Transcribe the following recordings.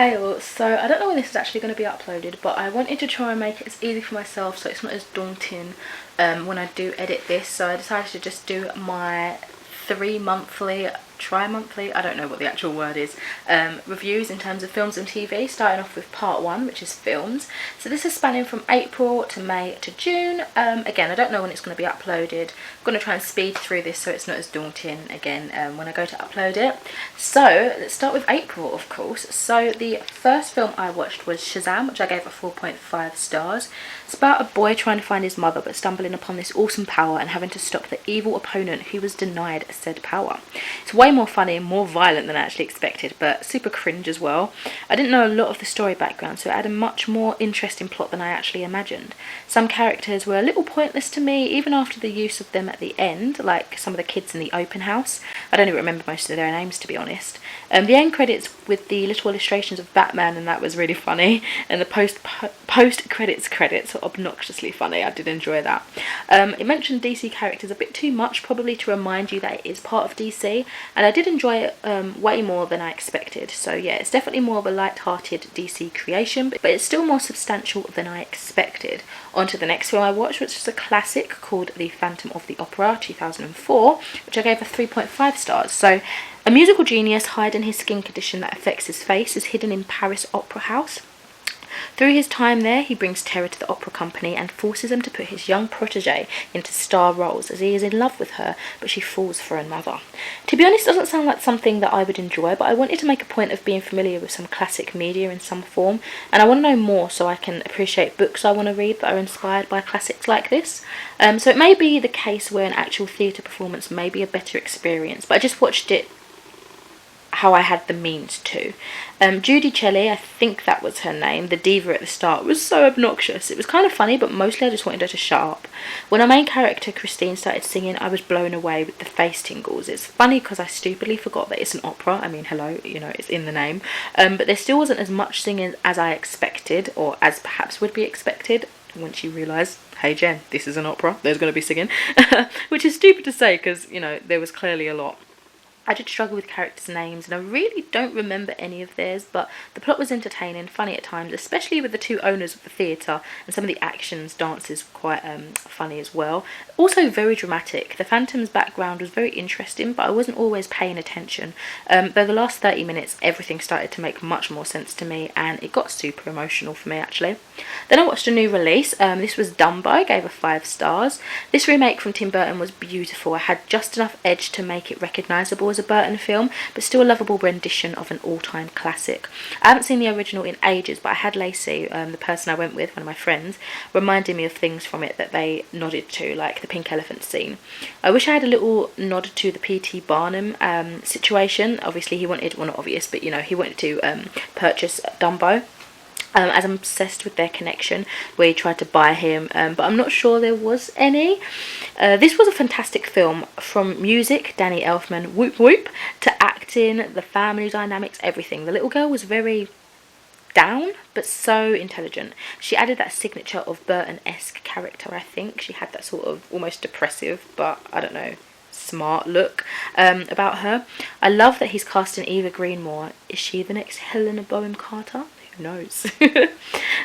Hey all, so I don't know when this is actually going to be uploaded, but I wanted to try and make it as easy for myself so it's not as daunting when I do edit this. So I decided to just do my tri-monthly, I don't know what the actual word is, reviews in terms of films and TV, starting off with part 1, which is films. So this is spanning from April to May to June. Again, I don't know when it's going to be uploaded. I'm going to try and speed through this so it's not as daunting again when I go to upload it. So let's start with April, of course. So the first film I watched was Shazam, which I gave a 4.5 stars. It's about a boy trying to find his mother but stumbling upon this awesome power and having to stop the evil opponent who was denied said power. It's way more funny and more violent than I actually expected, but super cringe as well. I didn't know a lot of the story background, so it had a much more interesting plot than I actually imagined. Some characters were a little pointless to me, even after the use of them at the end, like some of the kids in the open house. I don't even remember most of their names, to be honest. The end credits with the little illustrations of Batman, and that was really funny, and the post-credits were obnoxiously funny. I did enjoy that. It mentioned DC characters a bit too much, probably to remind you that it is part of DC, and I did enjoy it way more than I expected. So yeah, it's definitely more of a light-hearted DC creation, but it's still more substantial than I expected. On to the next film I watched, which is a classic called The Phantom of the Opera 2004, which I gave a 3.5 stars. So a musical genius hiding his skin condition that affects his face is hidden in Paris Opera House. Through his time there, he brings terror to the opera company and forces him to put his young protege into star roles, as he is in love with her, but she falls for another. To be honest, it doesn't sound like something that I would enjoy, but I wanted to make a point of being familiar with some classic media in some form, and I want to know more so I can appreciate books I want to read that are inspired by classics like this. So it may be the case where an actual theatre performance may be a better experience, but I just watched it how I had the means to. Judy Chelly, I think that was her name, the diva at the start, was so obnoxious. It was kind of funny, but mostly I just wanted her to shut up. When our main character Christine started singing, I was blown away with the face tingles. It's funny because I stupidly forgot that it's an opera. I mean, hello, you know, it's in the name. But there still wasn't as much singing as I expected, or as perhaps would be expected once you realise, hey Jen, this is an opera, there's going to be singing. Which is stupid to say because, you know, there was clearly a lot. I did struggle with characters' names, and I really don't remember any of theirs, but the plot was entertaining, funny at times, especially with the two owners of the theatre, and some of the actions, dances were quite funny as well. Also very dramatic. The Phantom's background was very interesting, but I wasn't always paying attention. Though the last 30 minutes, everything started to make much more sense to me, and it got super emotional for me, actually. Then I watched a new release. This was Dumbo. I gave it 5 stars. This remake from Tim Burton was beautiful. I had just enough edge to make it recognisable as a Burton film, but still a lovable rendition of an all-time classic. I haven't seen the original in ages, but I had Lacey, the person I went with, one of my friends, reminding me of things from it that they nodded to, like the pink elephant scene. I wish I had a little nod to the P.T. Barnum situation. Obviously he wanted, well not obvious, but you know, he wanted to purchase Dumbo. As I'm obsessed with their connection, where he tried to buy him, but I'm not sure there was any. This was a fantastic film, from music, Danny Elfman, whoop whoop, to acting, the family dynamics, everything. The little girl was very down, but so intelligent. She added that signature of Burton-esque character, I think. She had that sort of almost depressive, but I don't know, smart look about her. I love that he's casting Eva Greenmore. Is she the next Helena Bonham Carter? Who knows?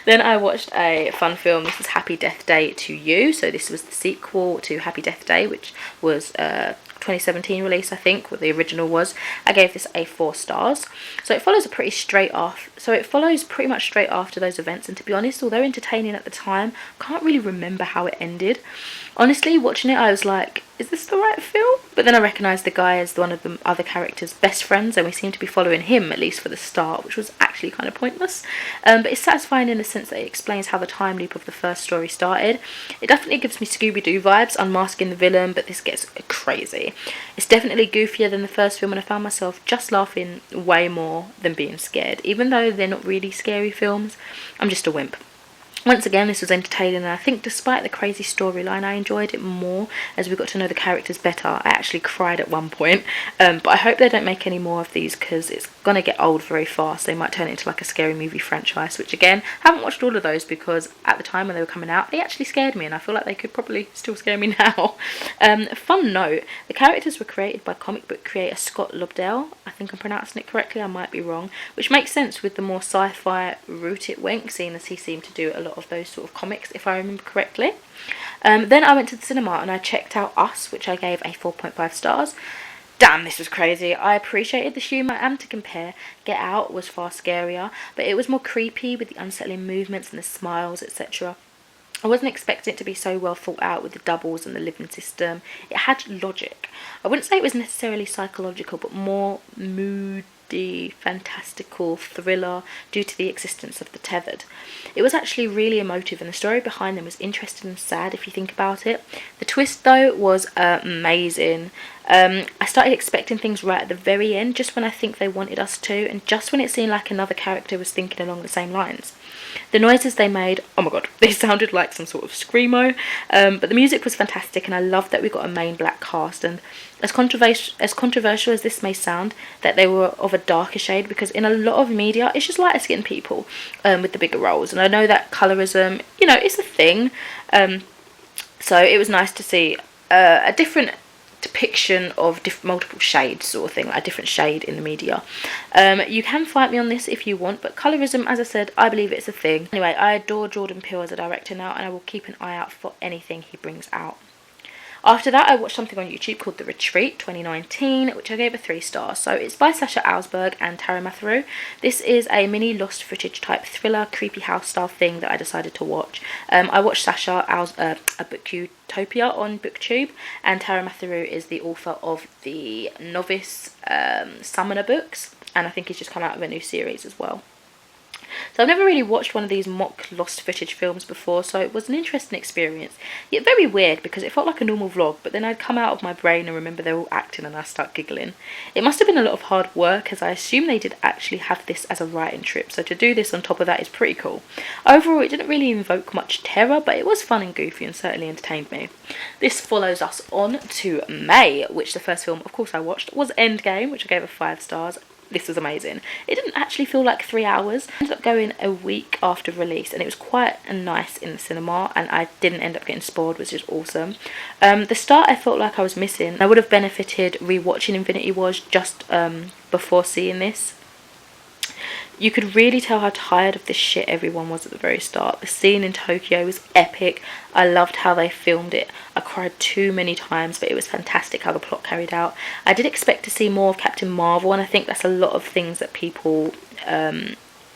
Then I watched a fun film. This was Happy Death Day to You. So this was the sequel to Happy Death Day, which was 2017 release, I think, what the original was. I gave this a 4 stars. So it follows pretty much straight after those events, and to be honest, although entertaining at the time, I can't really remember how it ended. Honestly, watching it, I was like, is this the right film? But then I recognised the guy as one of the other characters' best friends, and we seemed to be following him, at least for the start, which was actually kind of pointless. But it's satisfying in the sense that it explains how the time loop of the first story started. It definitely gives me Scooby-Doo vibes, unmasking the villain, but this gets crazy. It's definitely goofier than the first film, and I found myself just laughing way more than being scared. Even though they're not really scary films, I'm just a wimp. Once again, this was entertaining, and I think despite the crazy storyline, I enjoyed it more as we got to know the characters better. I actually cried at one point, but I hope they don't make any more of these because it's going to get old very fast. They might turn it into like a scary movie franchise, which again, I haven't watched all of those because at the time when they were coming out, they actually scared me, and I feel like they could probably still scare me now. Fun note, the characters were created by comic book creator Scott Lobdell. I think I'm pronouncing it correctly, I might be wrong, which makes sense with the more sci-fi route it went, seeing as he seemed to do a lot of those sort of comics, if I remember correctly. Then I went to the cinema and I checked out Us, which I gave a 4.5 stars. Damn, this was crazy. I appreciated the humour, and to compare, Get Out was far scarier, but it was more creepy with the unsettling movements and the smiles, etc. I wasn't expecting it to be so well thought out with the doubles and the living system. It had logic. I wouldn't say it was necessarily psychological, but more moody, fantastical thriller due to the existence of the tethered. It was actually really emotive, and the story behind them was interesting and sad if you think about it. The twist though was amazing. I started expecting things right at the very end, just when I think they wanted us to, and just when it seemed like another character was thinking along the same lines. The noises they made, oh my god, they sounded like some sort of screamo, but the music was fantastic, and I loved that we got a main black cast. And as controversial as this may sound, that they were of a darker shade, because in a lot of media it's just lighter skinned people with the bigger roles, and I know that colorism, you know, is a thing, so it was nice to see a different depiction of multiple shades sort of thing, like a different shade in the media. You can fight me on this if you want, but colorism, as I said, I believe it's a thing. Anyway, I adore Jordan Peele as a director now, and I will keep an eye out for anything he brings out. After that, I watched something on YouTube called The Retreat 2019, which I gave a 3 stars. So it's by Sasha Alsberg and Tara Matharu. This is a mini lost footage type thriller, creepy house style thing that I decided to watch. I watched Sasha Booktopia on BookTube, and Tara Matharu is the author of the novice Summoner books, and I think he's just come out with a new series as well. So I've never really watched one of these mock lost footage films before, so it was an interesting experience. Yet very weird, because it felt like a normal vlog, but then I'd come out of my brain and remember they're all acting and I start giggling. It must have been a lot of hard work, as I assume they did actually have this as a writing trip, so to do this on top of that is pretty cool. Overall, it didn't really invoke much terror, but it was fun and goofy and certainly entertained me. This follows us on to May, which the first film, of course, I watched was Endgame, which I gave a 5 stars. This was amazing. It didn't actually feel like 3 hours. I ended up going a week after release, and it was quite nice in the cinema, and I didn't end up getting spoiled, which is awesome. The start I felt like I was missing. I would have benefited rewatching Infinity Wars just before seeing this. You could really tell how tired of this shit everyone was at the very start. The scene in Tokyo was epic. I loved how they filmed it. I cried too many times, but it was fantastic how the plot carried out. I did expect to see more of Captain Marvel, and I think that's a lot of things that people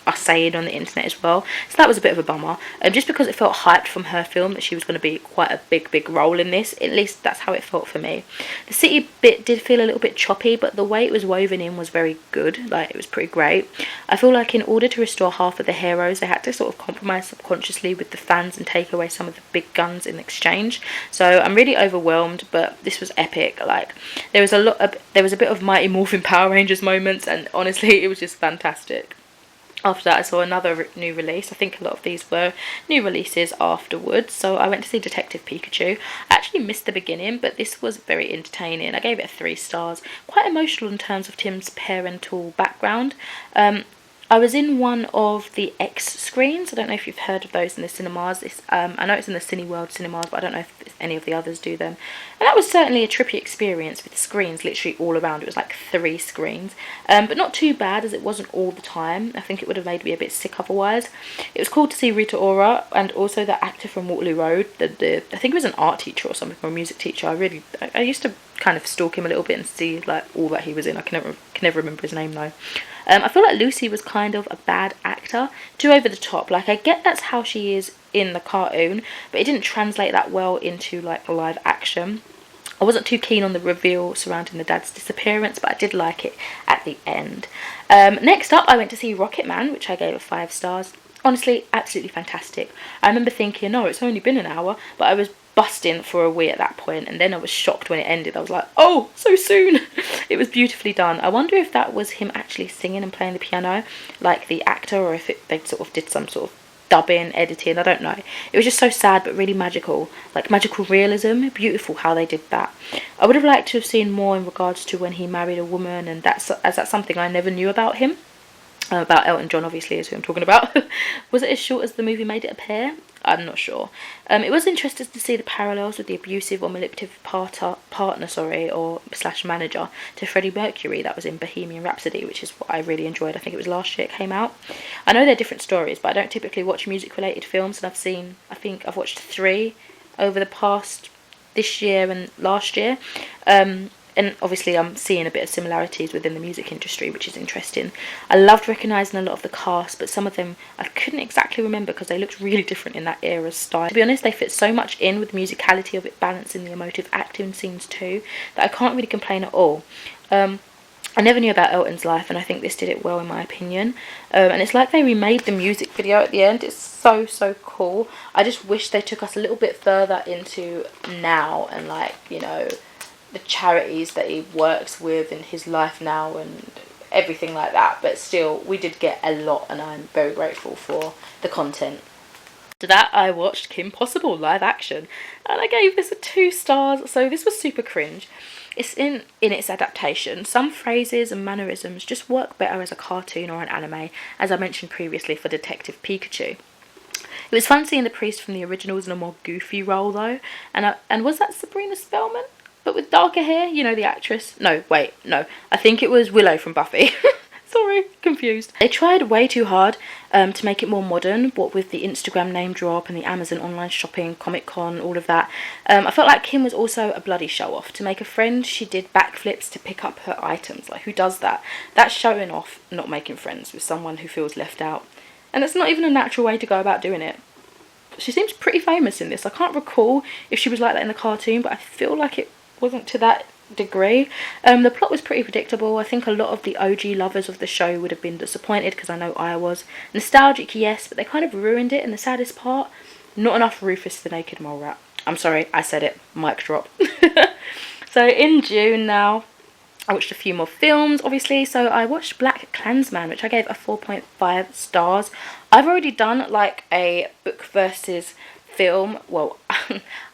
are saying on the internet as well, so that was a bit of a bummer, just because it felt hyped from her film that she was going to be quite a big role in this. At least that's how it felt for me. The city bit did feel a little bit choppy, but the way it was woven in was very good. Like, it was pretty great. I feel like in order to restore half of the heroes, they had to sort of compromise subconsciously with the fans and take away some of the big guns in exchange. So I'm really overwhelmed, but this was epic. Like, there was a bit of Mighty Morphin Power Rangers moments, and honestly, it was just fantastic. After that, I saw another new release. I think a lot of these were new releases afterwards. So I went to see Detective Pikachu. I actually missed the beginning, but this was very entertaining. I gave it 3 stars. Quite emotional in terms of Tim's parental background. I was in one of the X screens. I don't know if you've heard of those in the cinemas. I know it's in the Cineworld cinemas, but I don't know if any of the others do them. And that was certainly a trippy experience with screens literally all around. It was like 3 screens, but not too bad, as it wasn't all the time. I think it would have made me a bit sick otherwise. It was cool to see Rita Ora, and also the actor from Waterloo Road. I think he was an art teacher or something, or a music teacher. I used to kind of stalk him a little bit and see like all that he was in. I can never remember his name though. I feel like Lucy was kind of a bad actor, too over the top. Like, I get that's how she is in the cartoon, but it didn't translate that well into like live action. I wasn't too keen on the reveal surrounding the dad's disappearance, but I did like it at the end. Next up, I went to see Rocketman, which I gave a 5 stars. Honestly, absolutely fantastic. I remember thinking, no, it's only been an hour, but I was busting for a wee at that point, and then I was shocked when it ended. I was like, oh, so soon. It was beautifully done. I wonder if that was him actually singing and playing the piano like the actor, or if they sort of did some sort of dubbing, editing, I don't know. It was just so sad but really magical, like magical realism. Beautiful how they did that. I would have liked to have seen more in regards to when he married a woman, and that's something I never knew about him. About Elton John, obviously, is who I'm talking about. Was it as short as the movie made it appear? I'm not sure. It was interesting to see the parallels with the abusive or manipulative partner, or slash manager to Freddie Mercury that was in Bohemian Rhapsody, which is what I really enjoyed. I think it was last year it came out. I know they're different stories, but I don't typically watch music-related films, and I think I've watched 3 over the past this year and last year. And obviously I'm seeing a bit of similarities within the music industry, which is interesting. I loved recognising a lot of the cast, but some of them I couldn't exactly remember because they looked really different in that era's style. To be honest, they fit so much in with the musicality of it, balancing the emotive acting scenes too, that I can't really complain at all. I never knew about Elton's life, and I think this did it well in my opinion. And it's like they remade the music video at the end. It's so cool. I just wish they took us a little bit further into now, and like, you know, the charities that he works with in his life now and everything like that. But still, we did get a lot, and I'm very grateful for the content. After that, I watched Kim Possible live action, and I gave this a 2 stars. So this was super cringe. It's in its adaptation. Some phrases and mannerisms just work better as a cartoon or an anime, as I mentioned previously for Detective Pikachu. It was fun seeing the priest from the originals in a more goofy role though, and was that Sabrina Spellman? But with darker hair, you know, the actress. No, wait, no. I think it was Willow from Buffy. Sorry, confused. They tried way too hard to make it more modern, what with the Instagram name drop and the Amazon online shopping, Comic-Con, all of that. I felt like Kim was also a bloody show-off. To make a friend, she did backflips to pick up her items. Like, who does that? That's showing off, not making friends with someone who feels left out. And it's not even a natural way to go about doing it. She seems pretty famous in this. I can't recall if she was like that in the cartoon, but I feel like it wasn't to that degree. The plot was pretty predictable. I think a lot of the OG lovers of the show would have been disappointed, because I know I was. Nostalgic, yes, but they kind of ruined it, and the saddest part, not enough Rufus the Naked Mole Rat. I'm sorry, I said it. Mic drop. So in June now, I watched a few more films, obviously. So I watched Blackkklansmman, which I gave a 4.5 stars. I've already done like a book versus film. Well,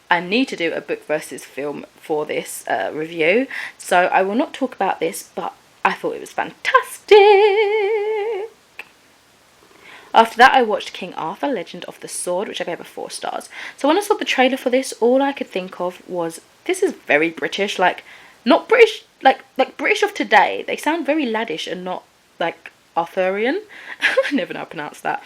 I need to do a book versus film for this review, so I will not talk about this, but I thought it was fantastic. After that, I watched King Arthur, Legend of the Sword, which I gave a 4 stars. So when I saw the trailer for this, all I could think of was, this is very British, like, not British, like British of today. They sound very laddish and not, like, Arthurian. I never know how to pronounce that.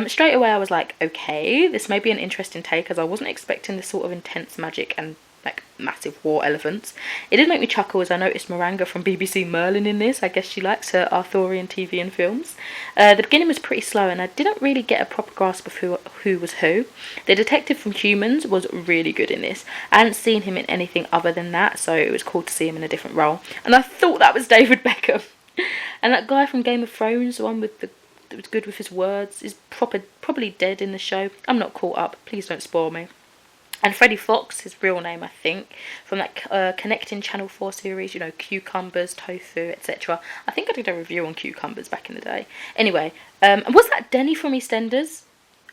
Straight away I was like, okay, this may be an interesting take, as I wasn't expecting this sort of intense magic and like massive war elephants. It did make me chuckle as I noticed Miranda from BBC Merlin in this. I guess she likes her Arthurian TV and films. The beginning was pretty slow, and I didn't really get a proper grasp of who was who. The detective from Humans was really good in this. I hadn't seen him in anything other than that, so it was cool to see him in a different role. And I thought that was David Beckham. And that guy from Game of Thrones, the one with that was good with his words, is probably dead in the show. I'm not caught up. Please don't spoil me. And Freddie Fox, his real name, I think, from that Connecting Channel 4 series, you know, Cucumbers, Tofu, etc. I think I did a review on Cucumbers back in the day. Anyway, was that Denny from EastEnders?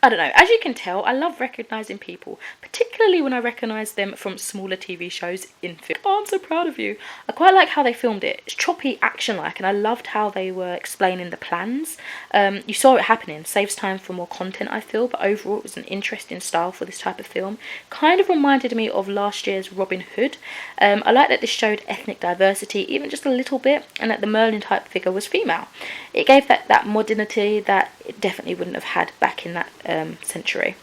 I don't know. As you can tell, I love recognising people, particularly when I recognise them from smaller TV shows in film. Oh, I'm so proud of you. I quite like how they filmed it. It's choppy, action-like, and I loved how they were explaining the plans. You saw it happening. Saves time for more content, I feel, but overall it was an interesting style for this type of film. Kind of reminded me of last year's Robin Hood. I like that this showed ethnic diversity, even just a little bit, and that the Merlin-type figure was female. It gave that modernity that it definitely wouldn't have had back in that century.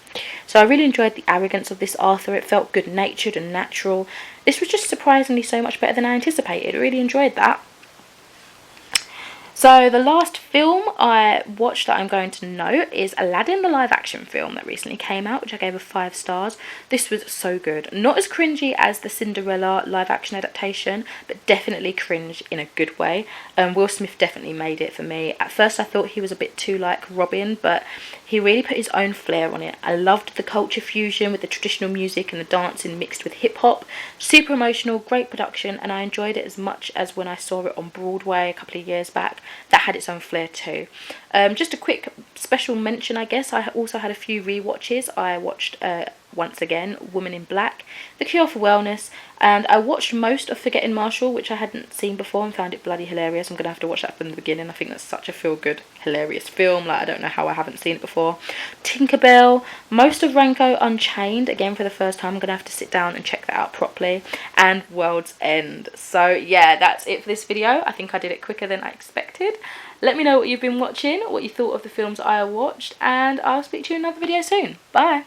So I really enjoyed the arrogance of this Arthur. It felt good-natured and natural. This was just surprisingly so much better than I anticipated. I really enjoyed that. So the last film I watched that I'm going to note is Aladdin, the live action film that recently came out, which I gave a 5 stars. This was so good. Not as cringy as the Cinderella live action adaptation, but definitely cringe in a good way. Will Smith definitely made it for me. At first I thought he was a bit too like Robin, but he really put his own flair on it. I loved the culture fusion with the traditional music and the dancing mixed with hip hop. Super emotional, great production, and I enjoyed it as much as when I saw it on Broadway a couple of years back. that had its own flair too. Just a quick special mention, I guess, I also had a few rewatches. I watched once again Woman in Black, The Cure for Wellness, and I watched most of Forgetting Marshall, which I hadn't seen before, and found it bloody hilarious. I'm gonna have to watch that from the beginning. I think that's such a feel-good, hilarious film. Like, I don't know how I haven't seen it before. Tinkerbell, most of Ranko Unchained, again for the first time. I'm gonna have to sit down and check that out properly, and World's End. So yeah, that's it for this video. I think I did it quicker than I expected. Let me know what you've been watching, what you thought of the films I watched, and I'll speak to you in another video soon. Bye.